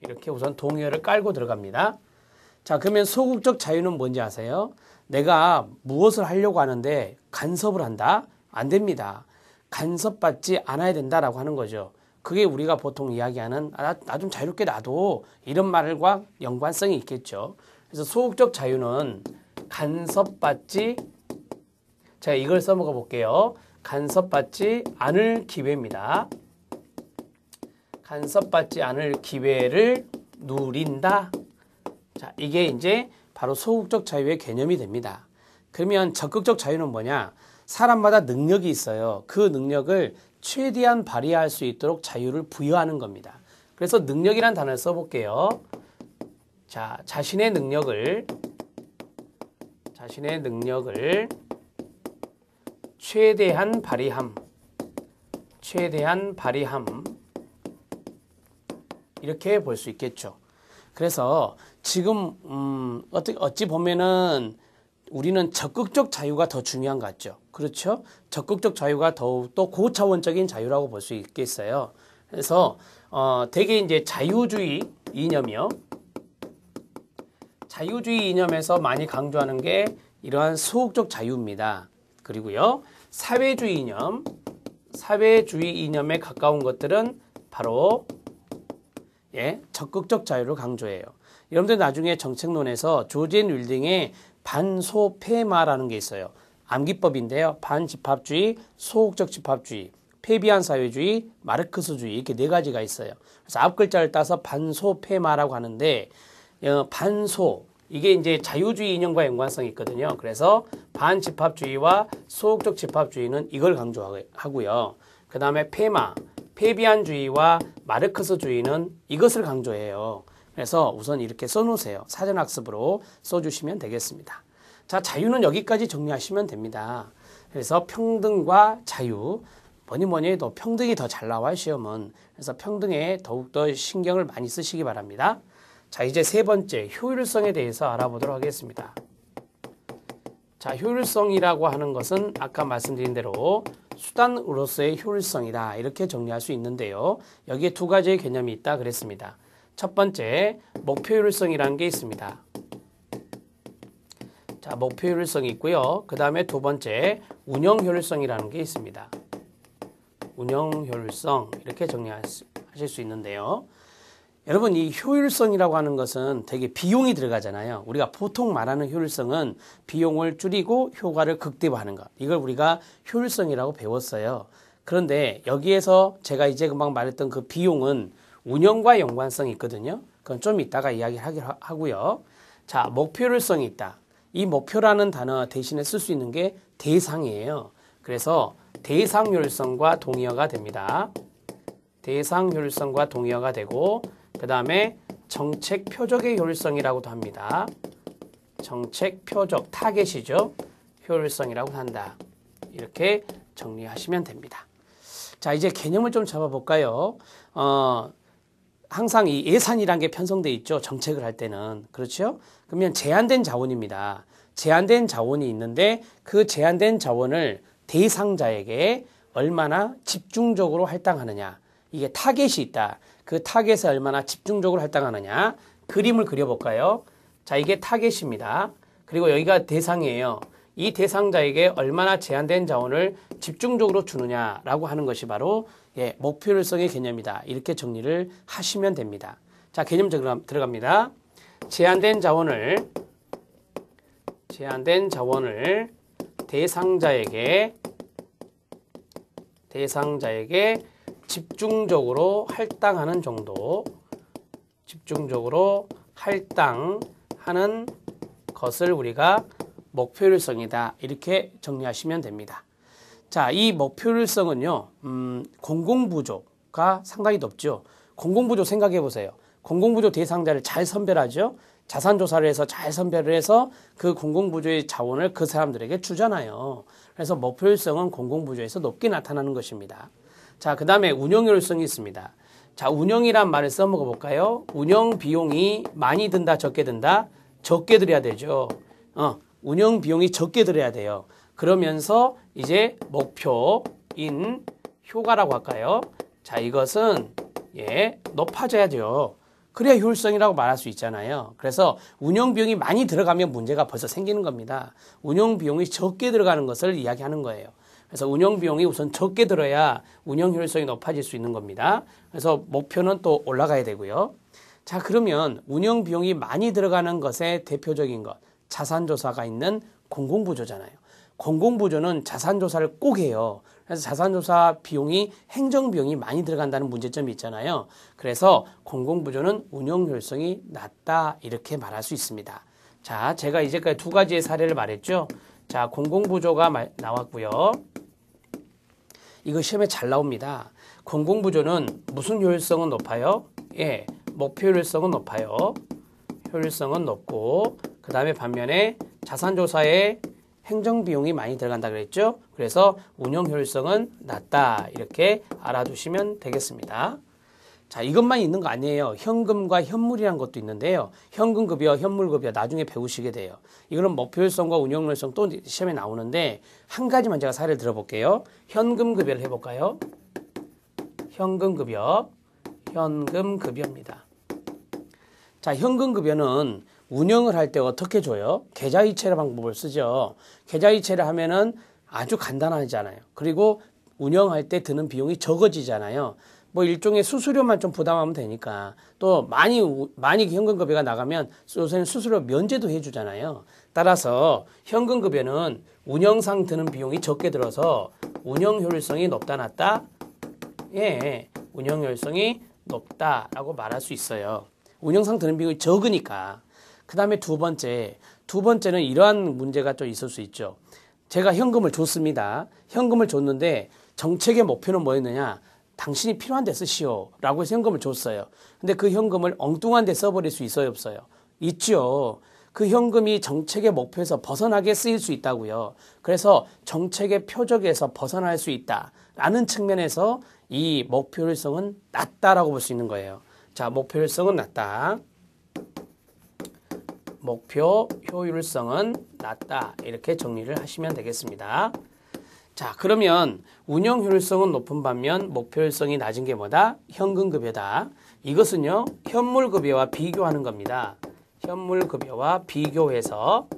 이렇게 우선 동의어를 깔고 들어갑니다. 자, 그러면 소극적 자유는 뭔지 아세요? 내가 무엇을 하려고 하는데 간섭을 한다? 안 됩니다. 간섭받지 않아야 된다라고 하는 거죠. 그게 우리가 보통 이야기하는 나 좀 자유롭게 놔둬 이런 말과 연관성이 있겠죠. 그래서 소극적 자유는 간섭받지 제가 이걸 써먹어 볼게요. 간섭받지 않을 기회입니다. 간섭받지 않을 기회를 누린다. 자, 이게 이제 바로 소극적 자유의 개념이 됩니다. 그러면 적극적 자유는 뭐냐? 사람마다 능력이 있어요. 그 능력을 최대한 발휘할 수 있도록 자유를 부여하는 겁니다. 그래서 능력이란 단어를 써볼게요. 자, 자신의 능력을 최대한 발휘함 이렇게 볼 수 있겠죠. 그래서 지금 어찌 보면은 우리는 적극적 자유가 더 중요한 것 같죠. 그렇죠? 적극적 자유가 더욱더 고차원적인 자유라고 볼 수 있겠어요. 그래서 되게 이제 자유주의 이념이요. 자유주의 이념에서 많이 강조하는 게 이러한 소극적 자유입니다. 그리고요. 사회주의 이념에 가까운 것들은 바로 적극적 자유를 강조해요. 여러분들 나중에 정책론에서 조지 앤 윌딩의 반소폐마라는 게 있어요. 암기법인데요. 반집합주의, 소극적 집합주의, 폐비한 사회주의, 마르크스주의 이렇게 네 가지가 있어요. 그래서 앞 글자를 따서 반소폐마라고 하는데 반소 이게 이제 자유주의 이념과 연관성이 있거든요. 그래서 반집합주의와 소극적 집합주의는 이걸 강조하고요. 그 다음에 폐비한주의와 마르크스주의는 이것을 강조해요. 그래서 우선 이렇게 써놓으세요. 사전학습으로 써주시면 되겠습니다. 자, 자유는 여기까지 정리하시면 됩니다. 그래서 평등과 자유, 뭐니 해도 평등이 더 잘 나와요, 시험은. 그래서 평등에 더욱더 신경을 많이 쓰시기 바랍니다. 자, 이제 세 번째, 효율성에 대해서 알아보도록 하겠습니다. 자, 효율성이라고 하는 것은 아까 말씀드린 대로 수단으로서의 효율성이다. 이렇게 정리할 수 있는데요. 여기에 두 가지의 개념이 있다 그랬습니다. 첫 번째, 목표 효율성이라는 게 있습니다. 자, 목표 효율성이 있고요. 그 다음에 두 번째, 운영 효율성이라는 게 있습니다. 운영 효율성 이렇게 정리하실 수 있는데요. 여러분, 이 효율성이라고 하는 것은 되게 비용이 들어가잖아요. 우리가 보통 말하는 효율성은 비용을 줄이고 효과를 극대화하는 것. 이걸 우리가 효율성이라고 배웠어요. 그런데 여기에서 제가 이제 금방 말했던 그 비용은 운영과 연관성이 있거든요. 그건 좀 이따가 이야기를 하고요. 자, 목표율성이 있다. 이 목표라는 단어 대신에 쓸 수 있는 게 대상이에요. 그래서 대상 효율성과 동의어가 됩니다. 대상 효율성과 동의어가 되고, 그 다음에 정책 표적의 효율성이라고도 합니다. 정책 표적, 타겟이죠. 효율성이라고 한다. 이렇게 정리하시면 됩니다. 자, 이제 개념을 좀 잡아볼까요? 항상 이 예산이란 게 편성돼 있죠. 정책을 할 때는. 그렇죠? 그러면 제한된 자원입니다. 제한된 자원이 있는데 그 제한된 자원을 대상자에게 얼마나 집중적으로 할당하느냐. 이게 타겟이 있다. 그 타겟에 얼마나 집중적으로 할당하느냐. 그림을 그려볼까요? 자, 이게 타겟입니다. 그리고 여기가 대상이에요. 이 대상자에게 얼마나 제한된 자원을 집중적으로 주느냐라고 하는 것이 바로 목표율성의 개념이다. 이렇게 정리를 하시면 됩니다. 자, 개념 들어갑니다. 제한된 자원을 대상자에게 집중적으로 할당하는 정도, 집중적으로 할당하는 것을 우리가 목표율성이다. 이렇게 정리하시면 됩니다. 자, 이 목표율성은요, 공공부조가 상당히 높죠. 공공부조 생각해 보세요. 공공부조 대상자를 잘 선별하죠. 자산조사를 해서 잘 선별을 해서 그 공공부조의 자원을 그 사람들에게 주잖아요. 그래서 목표율성은 공공부조에서 높게 나타나는 것입니다. 자, 그 다음에 운영효율성이 있습니다. 자, 운영이란 말을 써먹어 볼까요? 운영 비용이 많이 든다, 적게 든다? 적게 들여야 되죠. 운영 비용이 적게 들어야 돼요. 그러면서 이제 목표인 효과라고 할까요? 자, 이것은 높아져야죠. 그래야 효율성이라고 말할 수 있잖아요. 그래서 운영 비용이 많이 들어가면 문제가 벌써 생기는 겁니다. 운영 비용이 적게 들어가는 것을 이야기하는 거예요. 그래서 운영 비용이 우선 적게 들어야 운영 효율성이 높아질 수 있는 겁니다. 그래서 목표는 또 올라가야 되고요. 자, 그러면 운영 비용이 많이 들어가는 것의 대표적인 것, 자산조사가 있는 공공부조잖아요. 공공부조는 자산조사를 꼭 해요. 그래서 자산조사 비용이 행정비용이 많이 들어간다는 문제점이 있잖아요. 그래서 공공부조는 운영효율성이 낮다 이렇게 말할 수 있습니다. 자, 제가 이제까지 두 가지의 사례를 말했죠. 자, 공공부조가 나왔고요. 이거 시험에 잘 나옵니다. 공공부조는 무슨 효율성은 높아요? 목표효율성은 높아요. 효율성은 높고, 그 다음에 반면에 자산조사에 행정비용이 많이 들어간다 그랬죠. 그래서 운영효율성은 낮다 이렇게 알아두시면 되겠습니다. 자, 이것만 있는 거 아니에요. 현금과 현물이라는 것도 있는데요. 현금급여, 현물급여 나중에 배우시게 돼요. 이거는 목표효율성과 운영효율성 또 시험에 나오는데 한 가지만 제가 사례를 들어볼게요. 현금급여를 해볼까요? 현금급여입니다. 자, 현금급여는 운영을 할 때 어떻게 줘요? 계좌이체의 방법을 쓰죠. 계좌이체를 하면은 아주 간단하잖아요. 그리고 운영할 때 드는 비용이 적어지잖아요. 뭐 일종의 수수료만 좀 부담하면 되니까. 또 많이 현금급여가 나가면 요새는 수수료 면제도 해주잖아요. 따라서 현금급여는 운영상 드는 비용이 적게 들어서 운영효율성이 높다 낮다? 운영효율성이 높다라고 말할 수 있어요. 운영상 드는 비용이 적으니까. 그 다음에 두 번째는 이러한 문제가 좀 있을 수 있죠. 제가 현금을 줬습니다. 현금을 줬는데 정책의 목표는 뭐였느냐? 당신이 필요한 데 쓰시오 라고 해서 현금을 줬어요. 근데 그 현금을 엉뚱한 데 써버릴 수 있어요, 없어요? 있죠. 그 현금이 정책의 목표에서 벗어나게 쓰일 수 있다고요. 그래서 정책의 표적에서 벗어날 수 있다라는 측면에서 이 목표율성은 낮다라고 볼 수 있는 거예요. 자, 목표율성은 낮다. 목표 효율성은 낮다. 이렇게 정리를 하시면 되겠습니다. 자, 그러면 운영 효율성은 높은 반면 목표 효율성이 낮은 게 뭐다? 현금급여다. 이것은요, 현물급여와 비교하는 겁니다. 현물급여와 비교해서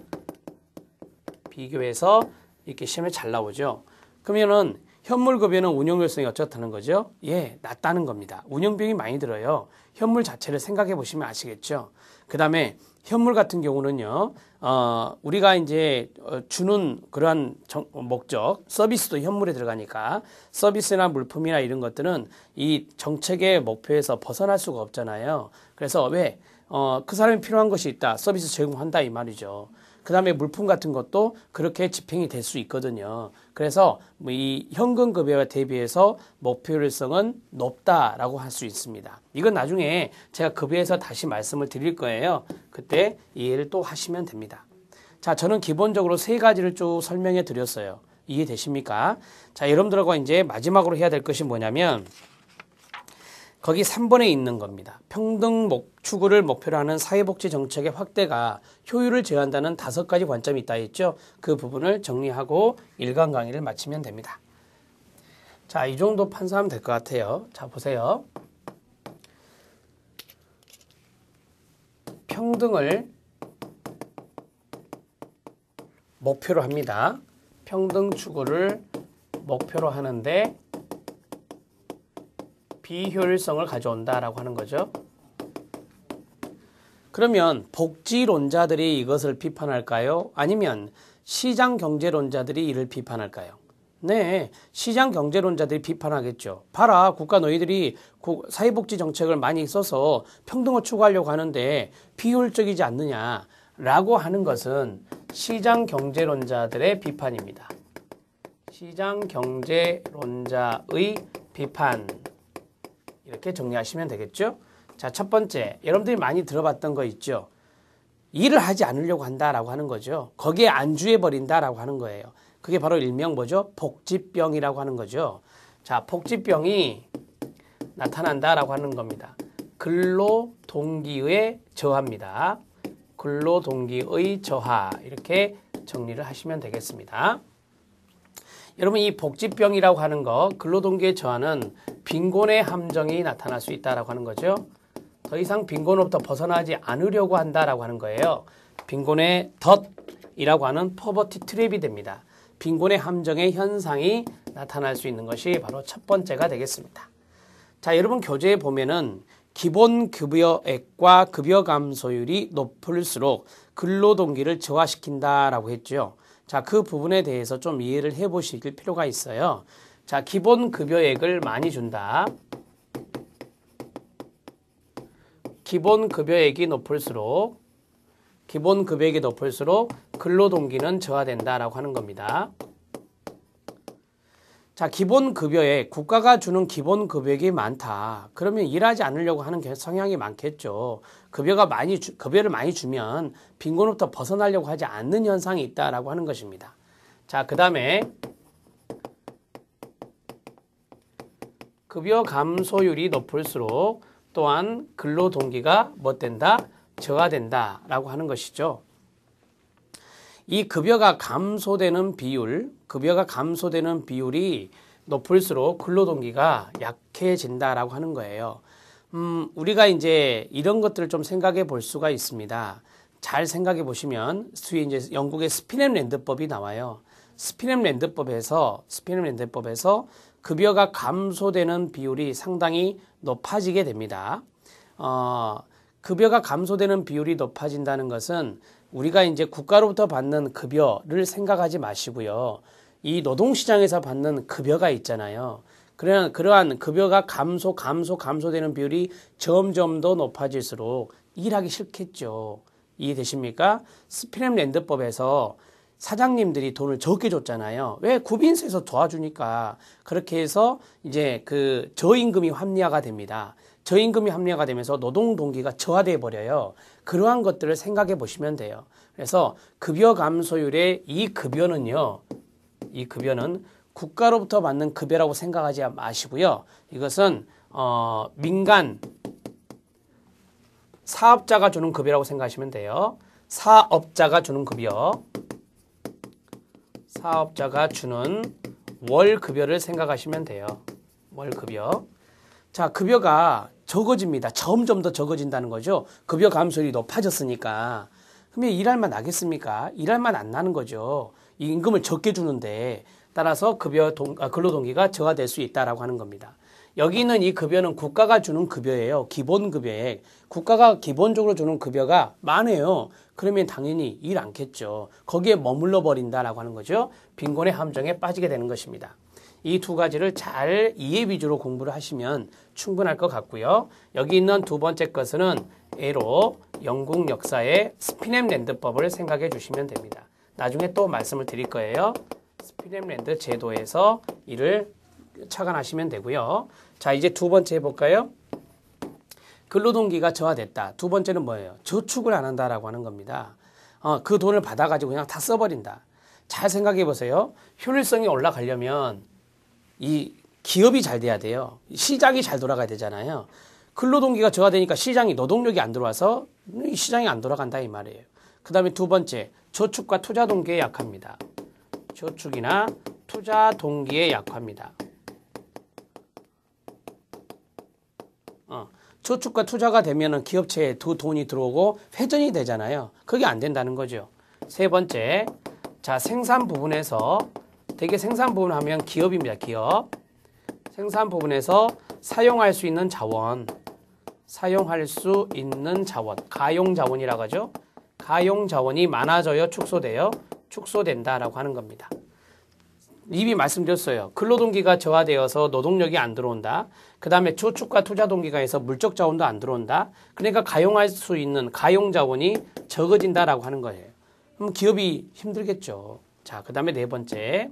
이렇게 시험에 잘 나오죠. 그러면은 현물급여는 운용효율성이 어떻다는 거죠? 예, 낮다는 겁니다. 운영비용이 많이 들어요. 현물 자체를 생각해 보시면 아시겠죠? 그 다음에 현물 같은 경우는요, 우리가 이제 주는 그러한 목적, 서비스도 현물에 들어가니까 서비스나 물품이나 이런 것들은 이 정책의 목표에서 벗어날 수가 없잖아요. 그래서 왜? 그 사람이 필요한 것이 있다. 서비스 제공한다 이 말이죠. 그 다음에 물품 같은 것도 그렇게 집행이 될 수 있거든요. 그래서 이 현금급여와 대비해서 목표율성은 높다라고 할 수 있습니다. 이건 나중에 제가 급여에서 다시 말씀을 드릴 거예요. 그때 이해를 또 하시면 됩니다. 자, 저는 기본적으로 세 가지를 쭉 설명해 드렸어요. 이해되십니까? 자, 여러분들하고 이제 마지막으로 해야 될 것이 뭐냐면 거기 3번에 있는 겁니다. 평등 추구를 목표로 하는 사회복지 정책의 확대가 효율을 제한다는 5가지 관점이 있다 했죠. 그 부분을 정리하고 1강 강의를 마치면 됩니다. 자, 이 정도 판사하면 될 것 같아요. 자, 보세요. 평등을 목표로 합니다. 평등 추구를 목표로 하는데 비효율성을 가져온다라고 하는 거죠. 그러면 복지론자들이 이것을 비판할까요? 아니면 시장경제론자들이 이를 비판할까요? 네, 시장경제론자들이 비판하겠죠. 봐라, 국가 너희들이 사회복지 정책을 많이 써서 평등을 추구하려고 하는데 비효율적이지 않느냐라고 하는 것은 시장경제론자들의 비판입니다. 시장경제론자의 비판. 이렇게 정리하시면 되겠죠. 자, 첫 번째, 여러분들이 많이 들어봤던 거 있죠. 일을 하지 않으려고 한다라고 하는 거죠. 거기에 안주해버린다라고 하는 거예요. 그게 바로 일명 뭐죠? 복지병이라고 하는 거죠. 자, 복지병이 나타난다라고 하는 겁니다. 근로동기의 저하입니다. 근로동기의 저하, 이렇게 정리를 하시면 되겠습니다. 여러분, 이 복지병이라고 하는 거, 근로동기의 저하는 빈곤의 함정이 나타날 수 있다라고 하는 거죠. 더 이상 빈곤으로부터 벗어나지 않으려고 한다라고 하는 거예요. 빈곤의 덫이라고 하는 포버티 트랩이 됩니다. 빈곤의 함정의 현상이 나타날 수 있는 것이 바로 첫 번째가 되겠습니다. 자, 여러분 교재에 보면은 기본 급여액과 급여 감소율이 높을수록 근로동기를 저하시킨다라고 했죠. 자, 그 부분에 대해서 좀 이해를 해 보실 필요가 있어요. 자, 기본 급여액을 많이 준다. 기본 급여액이 높을수록 근로동기는 저하된다라고 하는 겁니다. 자, 기본 급여액, 국가가 주는 기본 급여액이 많다. 그러면 일하지 않으려고 하는 성향이 많겠죠. 급여를 많이 주면 빈곤으로부터 벗어나려고 하지 않는 현상이 있다라고 하는 것입니다. 자, 그 다음에 급여 감소율이 높을수록 또한 근로동기가 저하된다라고 하는 것이죠. 이 급여가 감소되는 비율이 높을수록 근로동기가 약해진다라고 하는 거예요. 우리가 이제 이런 것들을 좀 생각해 볼 수가 있습니다. 잘 생각해 보시면 뒤에 이제 영국의 스피넴랜드법이 나와요. 스피넴랜드법에서 급여가 감소되는 비율이 상당히 높아지게 됩니다. 급여가 감소되는 비율이 높아진다는 것은 우리가 이제 국가로부터 받는 급여를 생각하지 마시고요. 이 노동시장에서 받는 급여가 있잖아요. 그러한 급여가 감소되는 비율이 점점 더 높아질수록 일하기 싫겠죠. 이해되십니까? 스피넴랜드법에서 사장님들이 돈을 적게 줬잖아요. 왜? 구빈세에서 도와주니까. 그렇게 해서 이제 그 저임금이 합리화가 됩니다. 저임금이 합리화가 되면서 노동 동기가 저하돼 버려요. 그러한 것들을 생각해 보시면 돼요. 그래서 급여 감소율의 이 급여는 국가로부터 받는 급여라고 생각하지 마시고요. 이것은 민간 사업자가 주는 급여라고 생각하시면 돼요. 사업자가 주는 월급여를 생각하시면 돼요. 월급여. 자, 급여가 적어집니다. 점점 더 적어진다는 거죠. 급여 감소율이 높아졌으니까. 그러면 일할 만 나겠습니까? 일할 만 안 나는 거죠. 이 임금을 적게 주는데. 따라서 근로동기가 저하될 수 있다라고 하는 겁니다. 여기 있는 이 급여는 국가가 주는 급여예요. 기본급여액. 국가가 기본적으로 주는 급여가 많아요. 그러면 당연히 일 않겠죠. 거기에 머물러 버린다라고 하는 거죠. 빈곤의 함정에 빠지게 되는 것입니다. 이 두 가지를 잘 이해 위주로 공부를 하시면 충분할 것 같고요. 여기 있는 두 번째 것은 A로 영국 역사의 스피넴랜드법을 생각해 주시면 됩니다. 나중에 또 말씀을 드릴 거예요. 스피넴랜드 제도에서 이를 착안하시면 되고요. 자, 이제 두 번째 해볼까요? 근로동기가 저하됐다. 두 번째는 뭐예요? 저축을 안 한다라고 하는 겁니다. 그 돈을 받아가지고 그냥 다 써버린다. 잘 생각해 보세요. 효율성이 올라가려면 이 기업이 잘 돼야 돼요. 시장이 잘 돌아가야 되잖아요. 근로동기가 저하되니까 시장이 노동력이 안 들어와서 시장이 안 돌아간다 이 말이에요. 그 다음에 두 번째, 저축과 투자 동기에 약합니다. 저축이나 투자 동기에 약합니다. 저축과 투자가 되면은 기업체에 더 돈이 들어오고 회전이 되잖아요. 그게 안 된다는 거죠. 세 번째, 자, 생산 부분에서 되게 생산 부분 하면 기업입니다. 기업. 생산 부분에서 사용할 수 있는 자원. 사용할 수 있는 자원. 가용 자원이라고 하죠. 가용 자원이 많아져요. 축소돼요. 축소된다라고 하는 겁니다. 이미 말씀드렸어요. 근로동기가 저하되어서 노동력이 안 들어온다. 그 다음에 저축과 투자 동기가 해서 물적 자원도 안 들어온다. 그러니까 가용할 수 있는 가용 자원이 적어진다라고 하는 거예요. 그럼 기업이 힘들겠죠. 자, 그 다음에 네 번째.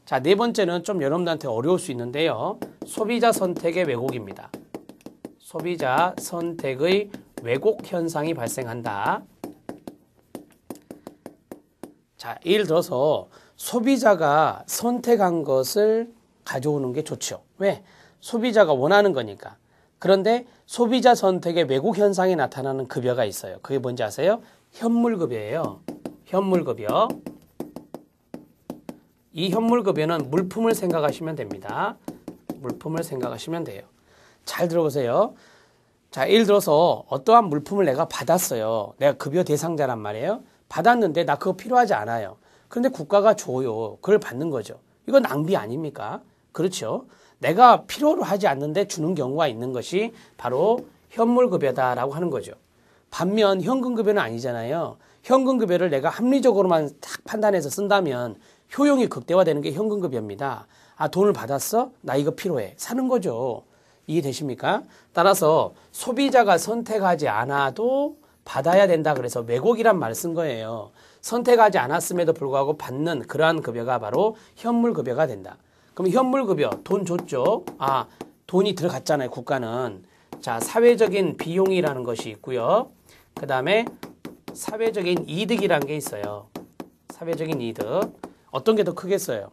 자, 네 번째는 좀 여러분들한테 어려울 수 있는데요. 소비자 선택의 왜곡입니다. 소비자 선택의 왜곡 현상이 발생한다. 자, 예를 들어서 소비자가 선택한 것을 가져오는 게 좋죠. 왜? 소비자가 원하는 거니까. 그런데 소비자 선택의 왜곡 현상이 나타나는 급여가 있어요. 그게 뭔지 아세요? 현물급여예요. 현물급여. 이 현물급여는 물품을 생각하시면 됩니다. 물품을 생각하시면 돼요. 잘 들어보세요. 자, 예를 들어서 어떠한 물품을 내가 받았어요. 내가 급여 대상자란 말이에요. 받았는데 나 그거 필요하지 않아요. 그런데 국가가 줘요. 그걸 받는 거죠. 이건 낭비 아닙니까? 그렇죠. 내가 필요로 하지 않는데 주는 경우가 있는 것이 바로 현물급여다라고 하는 거죠. 반면 현금급여는 아니잖아요. 현금급여를 내가 합리적으로만 딱 판단해서 쓴다면 효용이 극대화되는 게 현금급여입니다. 아, 돈을 받았어? 나 이거 필요해. 사는 거죠. 이해되십니까? 따라서 소비자가 선택하지 않아도 받아야 된다 그래서 왜곡이란 말을 쓴 거예요. 선택하지 않았음에도 불구하고 받는 그러한 급여가 바로 현물급여가 된다. 그럼 현물급여, 돈 줬죠? 아, 돈이 들어갔잖아요, 국가는. 자, 사회적인 비용이라는 것이 있고요. 그 다음에 사회적인 이득이라는 게 있어요. 사회적인 이득. 어떤 게 더 크겠어요?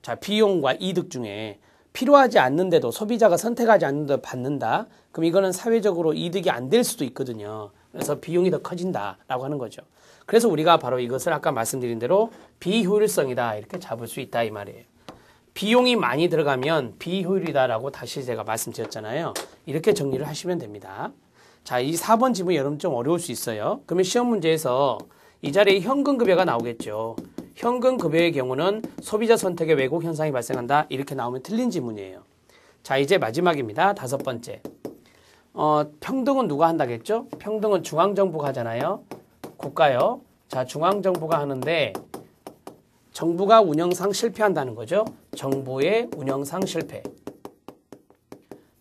자, 비용과 이득 중에 필요하지 않는데도 소비자가 선택하지 않는데도 받는다. 그럼 이거는 사회적으로 이득이 안 될 수도 있거든요. 그래서 비용이 더 커진다라고 하는 거죠. 그래서 우리가 바로 이것을 아까 말씀드린 대로 비효율성이다 이렇게 잡을 수 있다 이 말이에요. 비용이 많이 들어가면 비효율이다라고 다시 제가 말씀드렸잖아요. 이렇게 정리를 하시면 됩니다. 자, 이 4번 지문 여러분 좀 어려울 수 있어요. 그러면 시험 문제에서 이 자리에 현금급여가 나오겠죠. 현금급여의 경우는 소비자 선택의 왜곡 현상이 발생한다. 이렇게 나오면 틀린 지문이에요. 자, 이제 마지막입니다. 5번째. 평등은 누가 한다겠죠? 평등은 중앙정부가 하잖아요. 국가요. 자, 중앙정부가 하는데 정부가 운영상 실패한다는 거죠. 정부의 운영상 실패.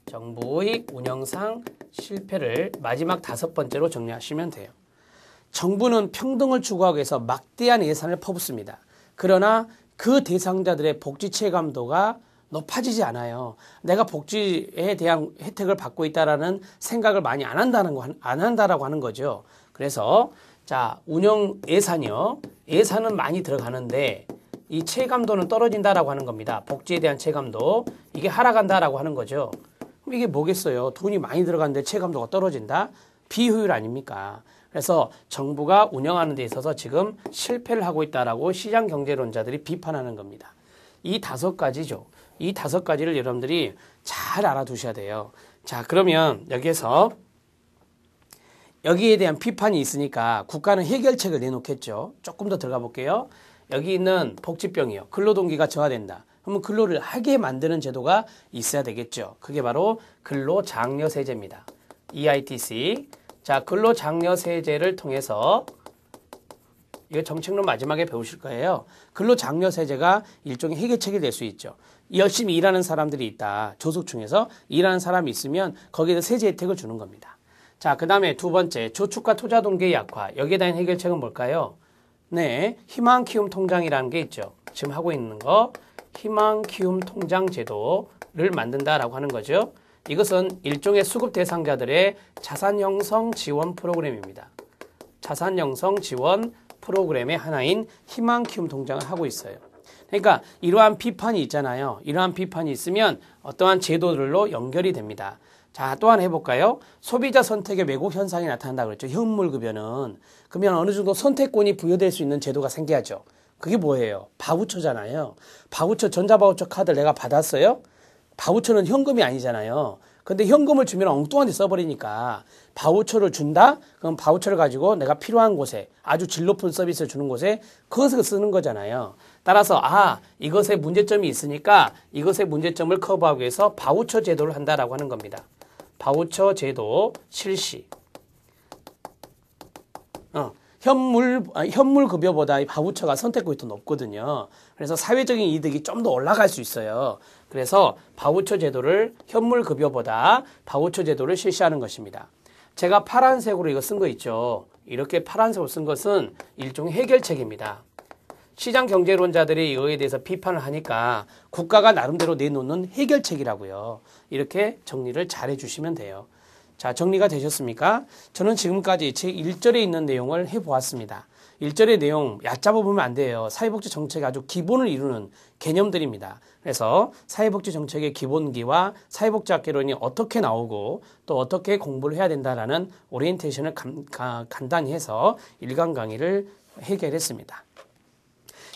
정부의 운영상 실패를 마지막 5번째로 정리하시면 돼요. 정부는 평등을 추구하기 위해서 막대한 예산을 퍼붓습니다. 그러나 그 대상자들의 복지 체감도가 높아지지 않아요. 내가 복지에 대한 혜택을 받고 있다라는 생각을 많이 안 한다라고 하는 거죠. 그래서 자, 운영 예산이요. 예산은 많이 들어가는데 이 체감도는 떨어진다라고 하는 겁니다. 복지에 대한 체감도. 이게 하락한다라고 하는 거죠. 그럼 이게 뭐겠어요? 돈이 많이 들어가는데 체감도가 떨어진다? 비효율 아닙니까? 그래서 정부가 운영하는 데 있어서 지금 실패를 하고 있다라고 시장경제론자들이 비판하는 겁니다. 이 5가지죠. 이 5가지를 여러분들이 잘 알아두셔야 돼요. 자, 그러면 여기에 대한 비판이 있으니까 국가는 해결책을 내놓겠죠. 조금 더 들어가 볼게요. 여기 있는 복지병이요. 근로동기가 저하된다. 그러면 근로를 하게 만드는 제도가 있어야 되겠죠. 그게 바로 근로장려세제입니다. EITC. 자, 근로장려세제를 통해서 이거 정책론 마지막에 배우실 거예요. 근로장려세제가 일종의 해결책이 될 수 있죠. 열심히 일하는 사람들이 있다. 조속충에서 일하는 사람이 있으면 거기에서 세제 혜택을 주는 겁니다. 자, 그 다음에 두 번째, 저축과 투자 동기의 약화. 여기에 대한 해결책은 뭘까요? 네, 희망키움 통장이라는 게 있죠. 지금 하고 있는 거 희망키움 통장 제도를 만든다라고 하는 거죠. 이것은 일종의 수급 대상자들의 자산 형성 지원 프로그램입니다. 자산 형성 지원 프로그램의 하나인 희망키움 통장을 하고 있어요. 그러니까 이러한 비판이 있잖아요. 이러한 비판이 있으면 어떠한 제도들로 연결이 됩니다. 자, 또 하나 해볼까요? 소비자 선택의 왜곡 현상이 나타난다 그랬죠. 현물급여는. 그러면 어느 정도 선택권이 부여될 수 있는 제도가 생겨야죠. 그게 뭐예요? 바우처잖아요. 바우처, 전자바우처 카드를 내가 받았어요? 바우처는 현금이 아니잖아요. 근데 현금을 주면 엉뚱한 데 써버리니까 바우처를 준다? 그럼 바우처를 가지고 내가 필요한 곳에 아주 질 높은 서비스를 주는 곳에 그것을 쓰는 거잖아요. 따라서 이것에 문제점이 있으니까 이것의 문제점을 커버하기 위해서 바우처 제도를 한다라고 하는 겁니다. 바우처 제도 실시. 현물 급여보다 이 바우처가 선택권이 더 높거든요. 그래서 사회적인 이득이 좀 더 올라갈 수 있어요. 그래서 바우처 제도를 현물 급여보다 바우처 제도를 실시하는 것입니다. 제가 파란색으로 이거 쓴 거 있죠. 이렇게 파란색으로 쓴 것은 일종의 해결책입니다. 시장 경제론자들이 이거에 대해서 비판을 하니까 국가가 나름대로 내놓는 해결책이라고요. 이렇게 정리를 잘 해주시면 돼요. 자, 정리가 되셨습니까? 저는 지금까지 제 1절에 있는 내용을 해보았습니다. 1절의 내용 얕잡아 보면 안 돼요. 사회복지 정책의 아주 기본을 이루는 개념들입니다. 그래서 사회복지 정책의 기본기와 사회복지 학개론이 어떻게 나오고 또 어떻게 공부를 해야 된다라는 오리엔테이션을 간단히 해서 1강 강의를 해결했습니다.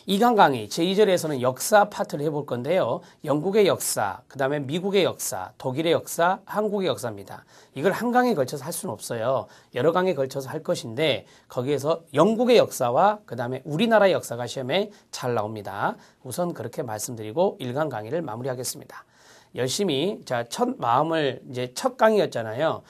2강 강의 제2절에서는 역사 파트를 해볼 건데요. 영국의 역사, 그 다음에 미국의 역사, 독일의 역사, 한국의 역사입니다. 이걸 한 강에 걸쳐서 할 수는 없어요. 여러 강에 걸쳐서 할 것인데 거기에서 영국의 역사와 그 다음에 우리나라의 역사가 시험에 잘 나옵니다. 우선 그렇게 말씀드리고 1강 강의를 마무리하겠습니다. 열심히 첫 강의였잖아요.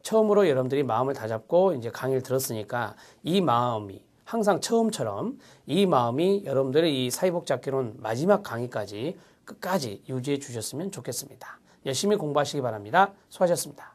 처음으로 여러분들이 마음을 다잡고 이제 강의를 들었으니까 이 마음이 항상 처음처럼 이 마음이 여러분들의 이 사회복지 학개론 마지막 강의까지 끝까지 유지해 주셨으면 좋겠습니다. 열심히 공부하시기 바랍니다. 수고하셨습니다.